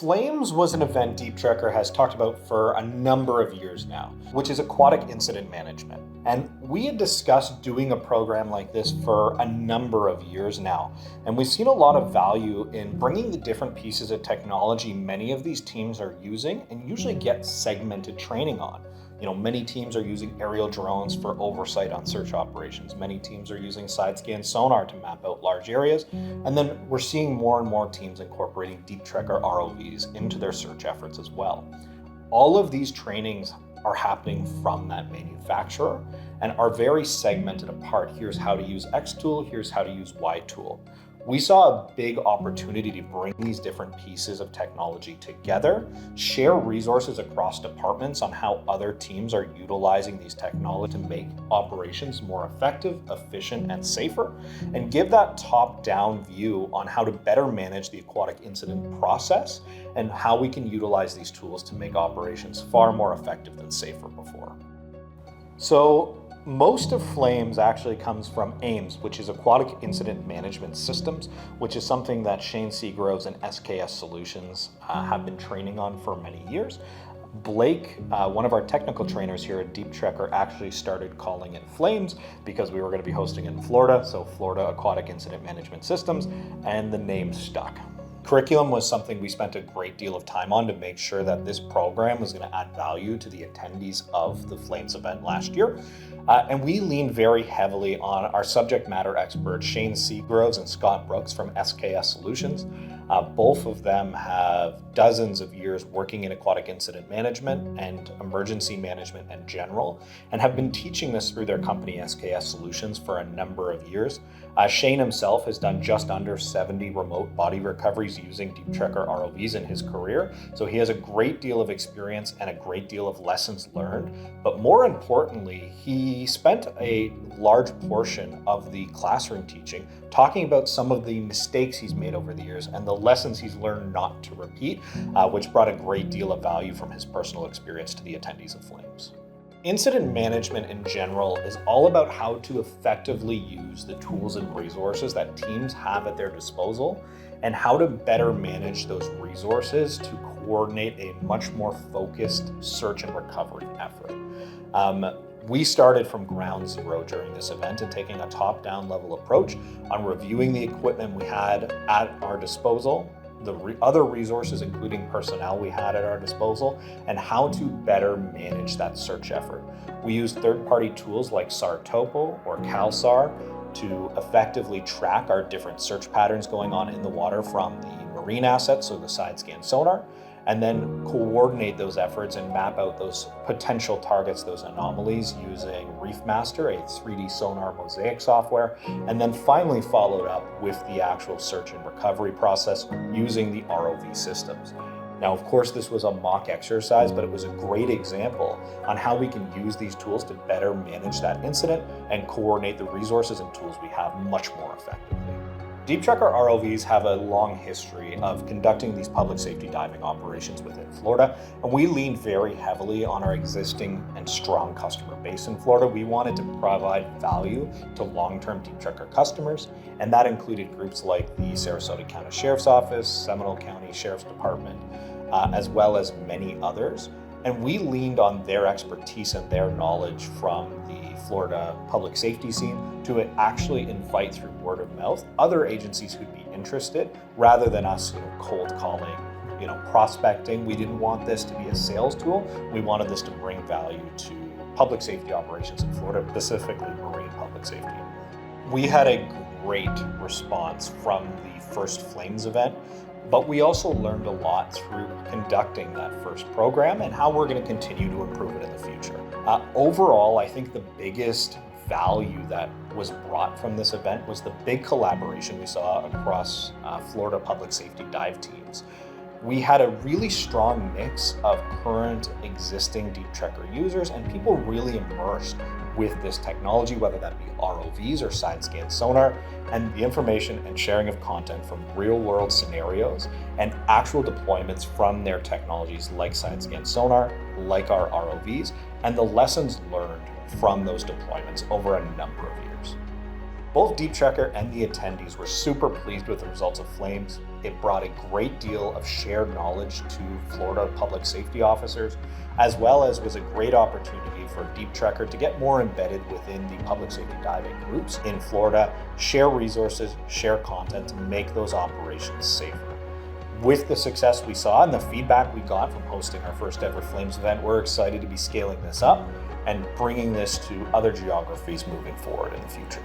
FLAIMS was an event Deep Trekker has talked about for a number of years now, which is aquatic incident management. And we had discussed doing a program like this for a number of years now. And we've seen a lot of value in bringing the different pieces of technology many of these teams are using and usually get segmented training on. Many teams are using aerial drones for oversight on search operations. Many teams are using side scan sonar to map out large areas. And then we're seeing more and more teams incorporating Deep Trekker ROVs into their search efforts as well. All of these trainings are happening from that manufacturer and are very segmented apart. Here's how to use X tool, here's how to use Y tool. We saw a big opportunity to bring these different pieces of technology together, share resources across departments on how other teams are utilizing these technologies to make operations more effective, efficient, and safer, and give that top-down view on how to better manage the aquatic incident process and how we can utilize these tools to make operations far more effective than safer before. So, most of FLAIMS actually comes from AIMS, which is Aquatic Incident Management Systems, which is something that Shane Seagroves and SKS Solutions have been training on for many years. Blake, one of our technical trainers here at Deep Trekker, actually started calling it FLAIMS because we were going to be hosting in Florida, so Florida Aquatic Incident Management Systems, and the name stuck. Curriculum was something we spent a great deal of time on to make sure that this program was going to add value to the attendees of the FLAIMS event last year. And we leaned very heavily on our subject matter experts, Shane Seagroves and Scott Brooks from SKS Solutions. Both of them have dozens of years working in aquatic incident management and emergency management in general, and have been teaching this through their company SKS Solutions for a number of years. Shane himself has done just under 70 remote body recoveries using Deep Trekker ROVs in his career, so he has a great deal of experience and a great deal of lessons learned. But more importantly, he spent a large portion of the classroom teaching talking about some of the mistakes he's made over the years and the lessons he's learned not to repeat, which brought a great deal of value from his personal experience to the attendees of FLAIMS. Incident management in general is all about how to effectively use the tools and resources that teams have at their disposal and how to better manage those resources to coordinate a much more focused search and recovery effort. We started from ground zero during this event and taking a top-down level approach on reviewing the equipment we had at our disposal, the other resources, including personnel we had at our disposal, and how to better manage that search effort. We used third-party tools like SAR-Topo or CalSAR to effectively track our different search patterns going on in the water from the marine assets, so the side scan sonar, and then coordinate those efforts and map out those potential targets, those anomalies, using ReefMaster, a 3D sonar mosaic software, and then finally followed up with the actual search and recovery process using the ROV systems. Now, of course, this was a mock exercise, but it was a great example on how we can use these tools to better manage that incident and coordinate the resources and tools we have much more effectively. Deep Trekker ROVs have a long history of conducting these public safety diving operations within Florida, and we leaned very heavily on our existing and strong customer base in Florida. We wanted to provide value to long-term Deep Trekker customers, and that included groups like the Sarasota County Sheriff's Office, Seminole County Sheriff's Department, as well as many others. And we leaned on their expertise and their knowledge from the Florida public safety scene to actually invite through word of mouth other agencies who'd be interested, rather than us cold calling, prospecting. We didn't want this to be a sales tool. We wanted this to bring value to public safety operations in Florida, specifically marine public safety. We had a great response from the first FLAIMS event, but we also learned a lot through conducting that first program and how we're going to continue to improve it in the future. Overall, I think the biggest value that was brought from this event was the big collaboration we saw across Florida public safety dive teams. We had a really strong mix of current existing Deep Trekker users and people really immersed with this technology, whether that be ROVs or side scan sonar, and the information and sharing of content from real world scenarios and actual deployments from their technologies like side scan sonar, like our ROVs, and the lessons learned from those deployments over a number of years. Both Deep Trekker and the attendees were super pleased with the results of FLAIMS. It brought a great deal of shared knowledge to Florida public safety officers, as well as was a great opportunity for Deep Trekker to get more embedded within the public safety diving groups in Florida, share resources, share content to make those operations safer. With the success we saw and the feedback we got from hosting our first ever FLAIMS event, we're excited to be scaling this up and bringing this to other geographies moving forward in the future.